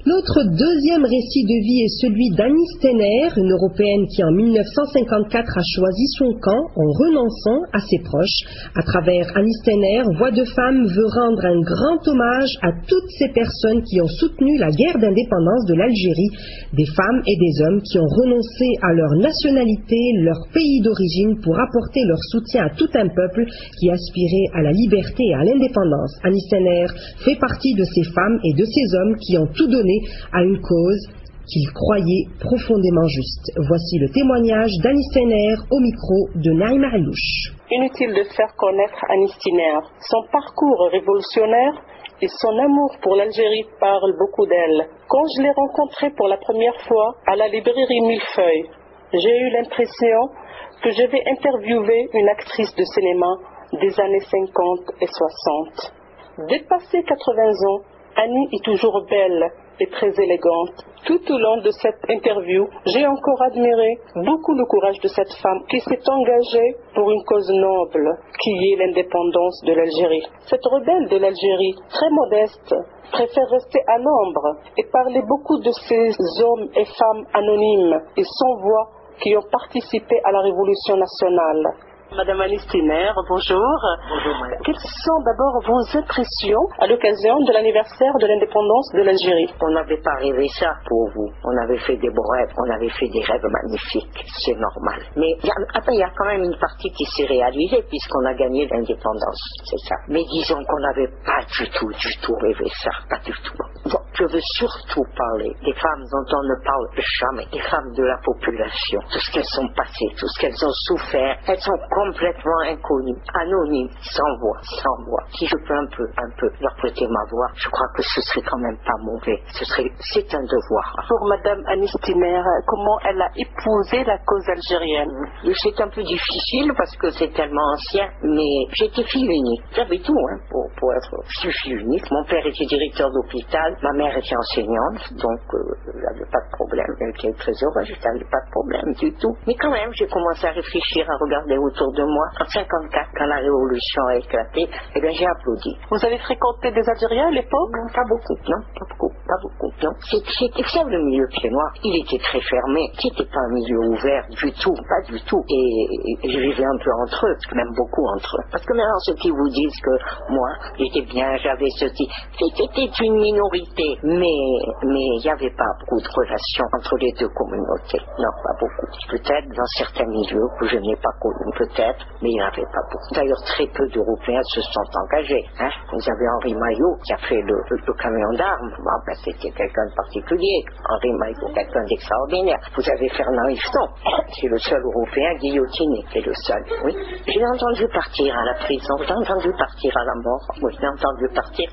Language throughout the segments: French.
L'autre deuxième récit de vie est celui d'Anis Tenner, une Européenne qui en 1954 a choisi son camp en renonçant à ses proches. À travers Anis Tenner, Voix de Femme veut rendre un grand hommage à toutes ces personnes qui ont soutenu la guerre d'indépendance de l'Algérie, des femmes et des hommes qui ont renoncé à leur nationalité, leur pays d'origine pour apporter leur soutien à tout un peuple qui aspirait à la liberté et à l'indépendance. Anis Tenner fait partie de ces femmes et de ces hommes qui ont tout donné à une cause qu'ils croyaient profondément juste. Voici le témoignage d'Anis Tenner au micro de Naïma Alouche. Inutile de faire connaître Anis Tenner. Son parcours révolutionnaire et son amour pour l'Algérie parlent beaucoup d'elle. Quand je l'ai rencontrée pour la première fois à la librairie Millefeuille, j'ai eu l'impression que je vais interviewer une actrice de cinéma des années 50 et 60. Dépassée 80 ans, Annie est toujours belle et très élégante. Tout au long de cette interview, j'ai encore admiré beaucoup le courage de cette femme qui s'est engagée pour une cause noble, qui est l'indépendance de l'Algérie. Cette rebelle de l'Algérie, très modeste, préfère rester à l'ombre et parler beaucoup de ces hommes et femmes anonymes et sans voix qui ont participé à la Révolution nationale. Madame Anis Tenner, bonjour. Bonjour, madame. Quelles sont d'abord vos impressions à l'occasion de l'anniversaire de l'indépendance de l'Algérie? On n'avait pas rêvé ça pour vous. On avait fait des beaux rêves, on avait fait des rêves magnifiques. C'est normal. Mais il y a quand même une partie qui s'est réalisée puisqu'on a gagné l'indépendance. C'est ça. Mais disons qu'on n'avait pas du tout rêvé ça. Pas du tout. Bon, je veux surtout parler des femmes dont on ne parle jamais. Des femmes de la population. Tout ce qu'elles sont passées, tout ce qu'elles ont souffert. Elles sont complètement inconnues, anonymes, sans voix. Si je peux un peu leur prêter ma voix, je crois que ce serait quand même pas mauvais. C'est un devoir. Pour Madame Anis Tenner, comment elle a épousé la cause algérienne? C'est un peu difficile parce que c'est tellement ancien, mais j'étais fille unique. J'avais tout, pour être fille unique. Mon père était directeur d'hôpital, ma mère était enseignante, donc j'avais pas de problème. Elle était très heureuse, j'avais pas de problème du tout. Mais quand même, j'ai commencé à réfléchir, à regarder autour de moi. En 54, quand la révolution a éclaté, eh bien j'ai applaudi. Vous avez fréquenté des Algériens à l'époque? Non, pas beaucoup. Non. C'était ça le milieu pied noir. Il était très fermé. C'était pas un milieu ouvert du tout, pas du tout. Et je vivais un peu entre eux, même beaucoup entre eux. Parce que maintenant, ceux qui vous disent que moi, j'étais bien, j'avais ceci, c'était une minorité. Mais il n'y avait pas beaucoup de relations entre les deux communautés. Non, pas beaucoup. Peut-être dans certains milieux que je n'ai pas connus, peut-être, mais il n'y en avait pas beaucoup. D'ailleurs, très peu d'Européens se sont engagés. Vous avez Henri Maillot qui a fait le camion d'armes. C'était quelqu'un de particulier. Henri Maillot, quelqu'un d'extraordinaire. Vous avez Fernand Yveton, c'est le seul Européen guillotiné, c'est le seul. Oui. Je l'ai entendu partir à la prison, je l'ai entendu partir à la mort. Oui, je l'ai entendu partir.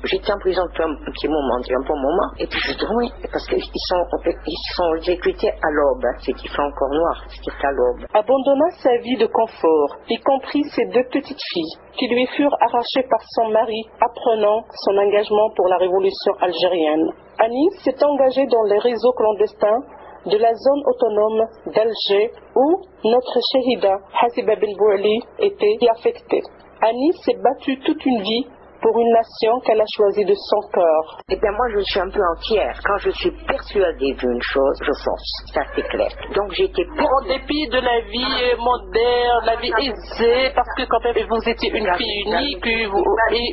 J'étais en prison depuis un petit moment, un bon moment. Et puis je dormais, parce qu'ils sont exécutés à l'aube. C'est qu'il fait encore noir, c'est à l'aube. Abandonna sa vie de confort, y compris ses deux petites filles, qui lui furent arrachées par son mari, apprenant son engagement pour la révolution algérienne. Anis s'est engagée dans les réseaux clandestins de la zone autonome d'Alger où notre Chehida, Hasiba Belbouali, était affectée. Anis s'est battue toute une vie pour une nation qu'elle a choisie de son cœur. Eh bien, moi, je suis un peu entière. Quand je suis persuadée d'une chose, je fonce. Ça, c'est clair. Donc, j'étais... En dépit de la vie moderne, la vie aisée, parce que quand même, vous étiez une fille unique, et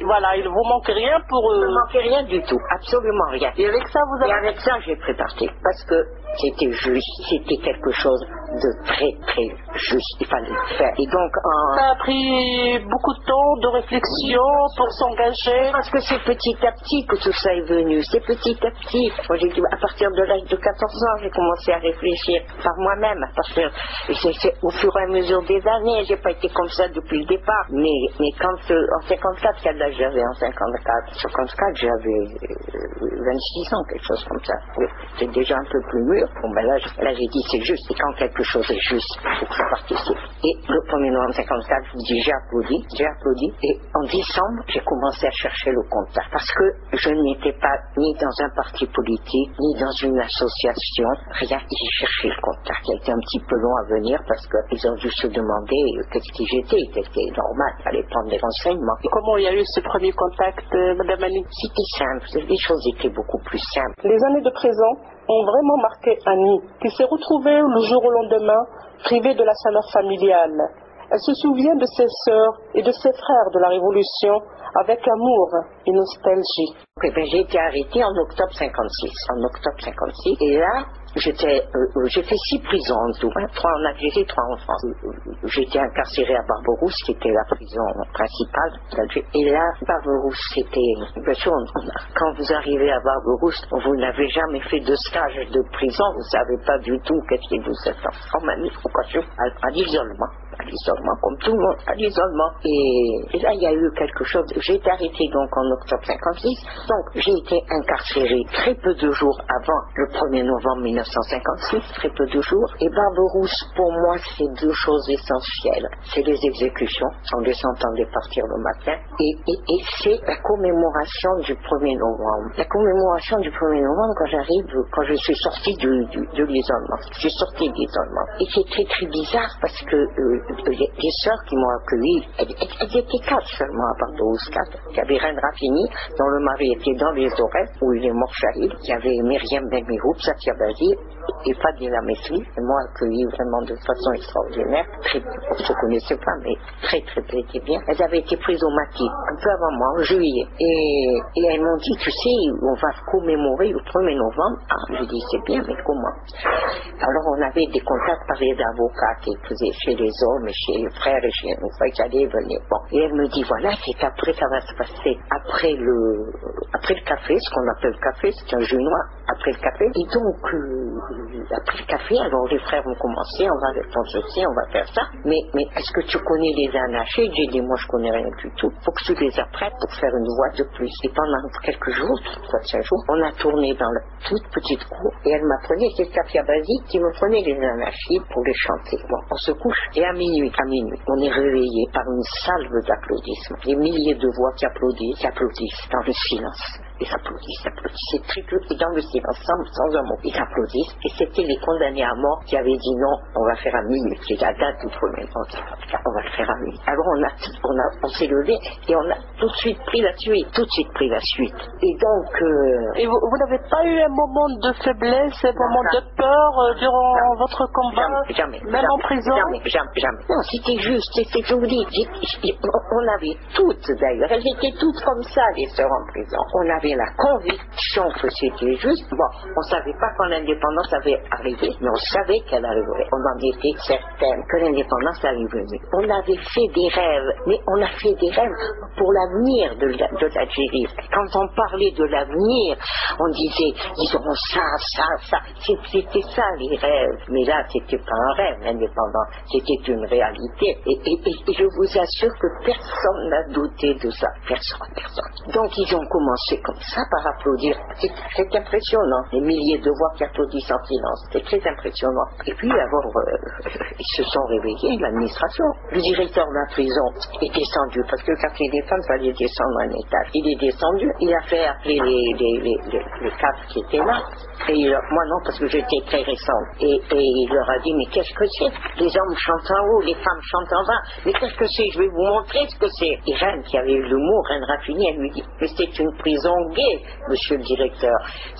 voilà, il ne vous manque rien pour... Il ne me manquait rien du tout. Absolument rien. Et avec ça, vous avez... Et avec ça, j'ai pris parti. Parce que c'était juste. C'était quelque chose de très, très juste. Il fallait le faire. Et donc, ça a pris beaucoup de temps de réflexion pour s'engager. Parce que c'est petit à petit que tout ça est venu. C'est petit à petit. Moi, à partir de l'âge de 14 ans, j'ai commencé à réfléchir par moi-même. Parce que c'est au fur et à mesure des années, j'ai pas été comme ça depuis le départ. Mais quand, en 54, quel âge j'avais en 54, j'avais 26 ans, quelque chose comme ça. Oui, c'est déjà un peu plus mûr. Bon, ben là j'ai dit c'est juste. Et quand quelqu'un quelque chose est juste, il faut que je participe. Et le 1er novembre 54, je vous dis, j'ai applaudi. Et en décembre, j'ai commencé à chercher le contact. Parce que je n'étais pas ni dans un parti politique, ni dans une association, rien. J'ai cherché le contact. Il a été un petit peu long à venir parce qu'ils ont dû se demander qu'est-ce qui j'étais. C'était normal, il fallait prendre des renseignements. Et comment il y a eu ce premier contact, Madame Annie? C'était simple, les choses étaient beaucoup plus simples. Les années de présent ont vraiment marqué Annie, qui s'est retrouvée le jour au lendemain, privée de la chaleur familiale. Elle se souvient de ses sœurs et de ses frères de la Révolution avec amour et nostalgie. J'ai été arrêtée en octobre 56. Et là, j'ai fait 6 prisons en tout, 3 en Algérie, 3 en France. J'ai été incarcérée à Barberousse, qui était la prison principale d'Alger. Et là, Barberousse, c'était... Bien sûr, quand vous arrivez à Barberousse, vous n'avez jamais fait de stage de prison, vous ne savez pas du tout qu'est-ce qui vous attend. En manifestation, à l'isolement, comme tout le monde, à l'isolement. Et là, il y a eu quelque chose. J'ai été arrêtée donc en octobre 56. Donc, j'ai été incarcérée très peu de jours avant le 1er novembre 1956, très peu de jours. Et Barberousse, pour moi, c'est 2 choses essentielles. C'est les exécutions, on les entendait partir le matin, et c'est la commémoration du 1er novembre. La commémoration du 1er novembre, quand je suis sortie de l'isolement. Je suis sortie de l'isolement. Et c'est très très bizarre parce que les sœurs qui m'ont accueilli, elles étaient 4 seulement à Barberousse, 4. Il y avait Reine Rafini, dont le mari était dans les oreilles, où il est mort shahid. Il y avait Myriam Benmihoub, Satia Bazi et Fadila Mesli. Elles m'ont accueilli vraiment de façon extraordinaire. On ne se connaissait pas, mais très bien. Elles avaient été prises au Maquis, un peu avant moi, en juillet. Et elles m'ont dit, tu sais, on va commémorer le 1er novembre. Ah, je dis, c'est bien, mais comment? Alors on avait des contacts par les avocats qui faisaient chez les hommes, et chez les frères et chez nous. Il fallait venir. Bon. Et elle me dit, voilà, c'est qu'après, ça va se passer après le café, ce qu'on appelle le café, c'est un jus noir, après le café. Et donc, après le café, alors les frères vont commencer, on va faire ceci, on va faire ça. Mais est-ce que tu connais les anachés? J'ai dit, moi, je connais rien du tout. Faut que tu les apprennes pour faire une voix de plus. Et pendant quelques jours, 3-5 jours, on a tourné dans la toute petite cour, et elle m'apprenait, c'est Safia Bazi qui me prenait les anachis pour les chanter. Bon, on se couche, et à minuit, on est réveillé par une salve d'applaudissements. Des milliers de voix qui applaudissent dans le silence. Ils applaudissent. C'est très peu. Et dans le silence, sans un mot, ils applaudissent. Et c'était les condamnés à mort qui avaient dit non, on va faire à minuit. C'est la date du 1er novembre. On va le faire à minuit. Alors on s'est levé et on a tout de suite pris la suite. Et donc... Et vous n'avez pas eu un moment de faiblesse, un moment de peur durant votre combat? Jamais. Même en prison? Jamais. Non, c'était juste. Je vous dis, on avait toutes d'ailleurs. Elles étaient toutes comme ça, les sœurs en prison. On avait la conviction que c'était juste. Bon, on ne savait pas quand l'indépendance avait arrivé, mais on savait qu'elle arriverait. On en était certaine que l'indépendance arriverait. On avait fait des rêves, mais on a fait des rêves pour l'avenir de l'Algérie. Quand on parlait de l'avenir, on disait, ils auront ça. C'était ça les rêves. Mais là, c'était pas un rêve, l'indépendance. C'était une réalité. Et je vous assure que personne n'a douté de ça. Personne. Donc, ils ont commencé comme ça par applaudir. C'est impressionnant. Les milliers de voix qui applaudissent en silence. C'est très impressionnant. Et puis, ils se sont réveillés, l'administration. Le directeur de la prison est descendu, parce que quand il descend, il fallait descendre un étage. Il est descendu, il a fait appeler les cadres qui étaient là. Et moi non, parce que j'étais très récente. Et il leur a dit, mais qu'est-ce que c'est? Les hommes chantent en haut, les femmes chantent en bas. Mais qu'est-ce que c'est? Je vais vous montrer ce que c'est. Et Reine, qui avait eu l'humour, Reine Rafini, elle lui dit, mais c'est une prison gay, monsieur le directeur.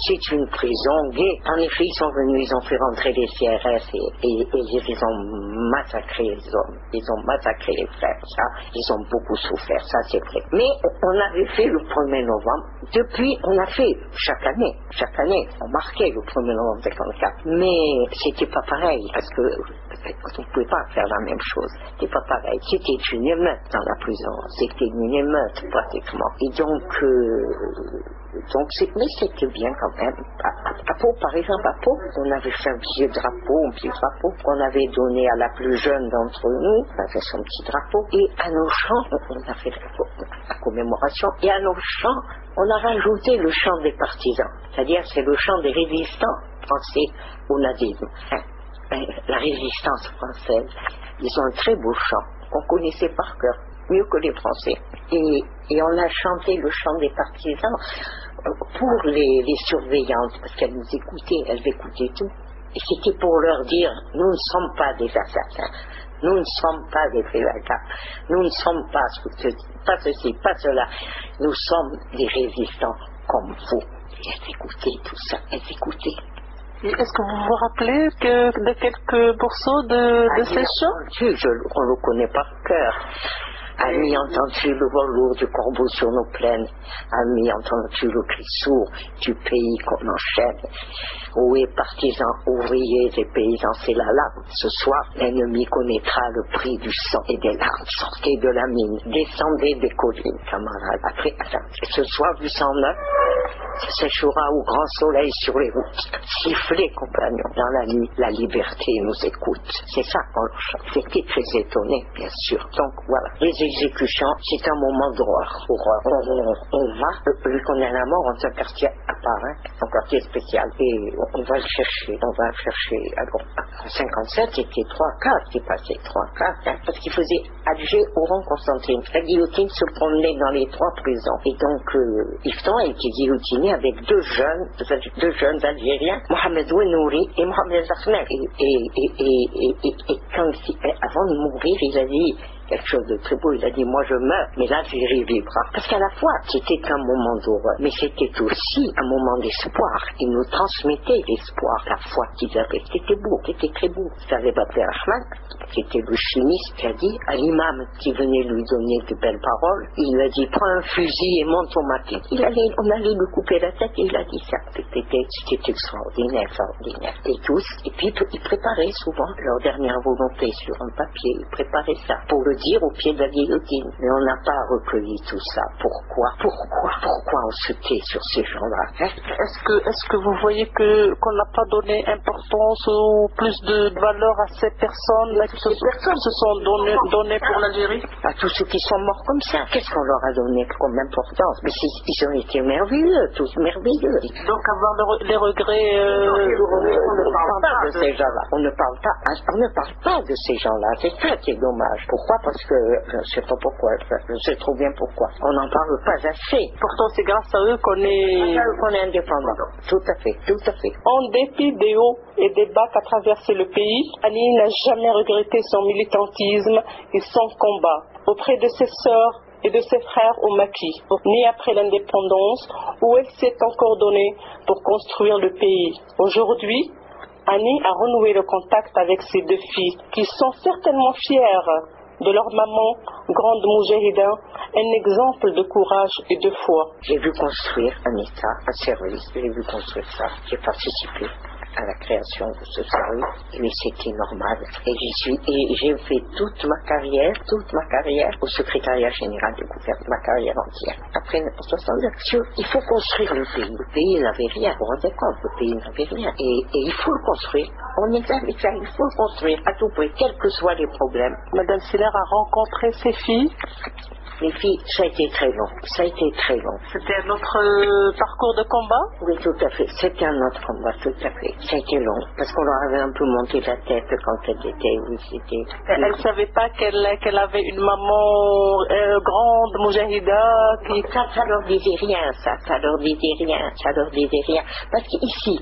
C'est une prison gay. En effet, ils sont venus, ils ont fait rentrer les CRS et ils ont massacré les hommes. Ils ont massacré les frères. Ça, ils ont beaucoup souffert, ça c'est vrai. Mais on avait fait le 1er novembre. Depuis, on a fait chaque année, on marquait le 1er novembre 54. Mais c'était pas pareil, parce que on ne pouvait pas faire la même chose. C'était pas pareil. C'était une émeute dans la prison. C'était une émeute, pratiquement. Et donc mais c'était bien quand même. À Pau, par exemple, on avait fait un petit drapeau qu'on avait donné à la plus jeune d'entre nous. On avait son petit drapeau. Et à nos chants, on a fait la commémoration. Et à nos chants, on a rajouté le chant des partisans. C'est-à-dire, c'est le chant des résistants français au nazisme. la résistance française. Ils ont un très beau chant qu'on connaissait par cœur, mieux que les Français. Et on a chanté le chant des partisans pour les surveillantes, parce qu'elles nous écoutaient, elles écoutaient tout. Et c'était pour leur dire, nous ne sommes pas des assassins, nous ne sommes pas des prévacats, nous ne sommes pas ceci, pas cela, nous sommes des résistants comme vous. Et elles écoutaient tout ça, elles écoutaient. Et est-ce que vous vous rappelez de quelques morceaux de ces chants? On le connaît par cœur. Ami, entends-tu le vol lourd du corbeau sur nos plaines? Ami, entends-tu le cri sourd du pays qu'on enchaîne? Ohé, partisans, ouvriers et paysans, c'est la lame. Ce soir, l'ennemi connaîtra le prix du sang et des larmes. Sortez de la mine, descendez des collines, camarades. Après, ce soir du 109, ça séchera au grand soleil sur les routes. Sifflez, compagnons, dans la nuit, la liberté nous écoute. C'est ça qu'on leur chante. J'étais très étonné, bien sûr. Donc voilà, les exécutions, c'est un moment d'horreur. On va, vu qu'on est à la mort, on a un quartier à part, un quartier spécial. Et on va le chercher. Alors, en 57, c'était 3 quarts qui passaient, 3 quarts, parce qu'il faisait Alger, Oran, Constantine. La guillotine se promenait dans les 3 prisons. Et donc, Ifton a été guillotiné avec deux jeunes Algériens, Mohamed Ouenouri et Mohamed Zahmed. Et avant de mourir, il a dit quelque chose de très beau, il a dit, moi je meurs, mais l'Algérie vivra. Parce qu'à la fois, c'était un moment d'horreur, mais c'était aussi un moment d'espoir. Ils nous transmettaient l'espoir, la foi qu'ils avaient. C'était beau, c'était très beau. Vous savez, Bater Ahmad, c'était le chimiste qui a dit à l'imam qui venait lui donner de belles paroles, il lui a dit, prends un fusil et monte au matin. On allait lui couper la tête et il a dit ça. C'était extraordinaire, extraordinaire. Et tous, et puis ils préparaient souvent leur dernière volonté sur un papier, ils préparaient ça pour le dire au pied de la guillotine. Mais on n'a pas recueilli tout ça. Pourquoi on se tait sur ces gens-là, hein? Est-ce que vous voyez qu'on n'a pas donné importance ou plus de valeur à ces personnes-là qui se sont données pour l'Algérie? À tous ceux qui sont morts comme ça, qu'est-ce qu'on leur a donné comme importance? Mais ils ont été merveilleux, tous merveilleux. Donc avoir les regrets... on ne parle pas de ces gens-là. On ne parle pas de ces gens-là. C'est ça qui est dommage. Pourquoi? Parce que je ne sais pas pourquoi, je sais trop bien pourquoi. On n'en parle pas assez. Pourtant, c'est grâce à eux qu'on est indépendant. Tout à fait, tout à fait. En dépit des hauts et des bas qu'a traversé le pays, Annie n'a jamais regretté son militantisme et son combat auprès de ses sœurs et de ses frères au maquis, ni après l'indépendance, où elle s'est encore donnée pour construire le pays. Aujourd'hui, Annie a renoué le contact avec ses 2 filles, qui sont certainement fières de leur maman, grande moujahida, un exemple de courage et de foi. J'ai vu construire un État, un service, j'ai vu construire ça. J'ai participé à la création de ce service, mais c'était normal. Et j'ai fait toute ma carrière au secrétariat général du gouvernement, ma carrière entière. Après 1969, il faut construire le pays. Le pays n'avait rien, vous vous rendez compte, le pays n'avait rien. Et il faut le construire. On est avec ça, il faut le construire à tout prix, quels que soient les problèmes. Madame Siller a rencontré ses filles. Les filles, ça a été très long. C'était un autre parcours de combat? Oui, tout à fait. C'était un autre combat, tout à fait. Ça a été long, parce qu'on leur avait un peu monté la tête quand elles étaient, Elle ne savait pas qu'elle avait une maman grande, moujahida, qui... Ça leur disait rien, ça leur disait rien. Parce qu'ici,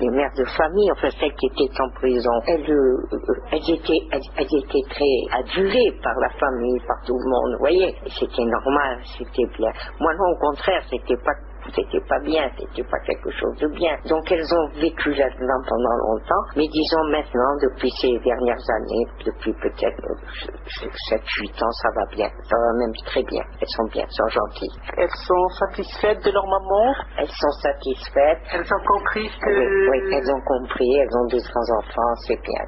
les mères de famille, enfin celles qui étaient en prison, elles étaient très adulées par la famille, par tout le monde, vous voyez. C'était normal, c'était bien. Moi non, au contraire, c'était pas bien, c'était pas quelque chose de bien. Donc elles ont vécu là-dedans pendant longtemps, mais disons maintenant, depuis ces dernières années, depuis peut-être 7-8 ans, ça va bien, ça va même très bien. Elles sont bien, elles sont gentilles. Elles sont satisfaites de leur maman? Elles sont satisfaites. Elles ont compris que... Oui, elles ont compris, elles ont 2 grands enfants, c'est bien.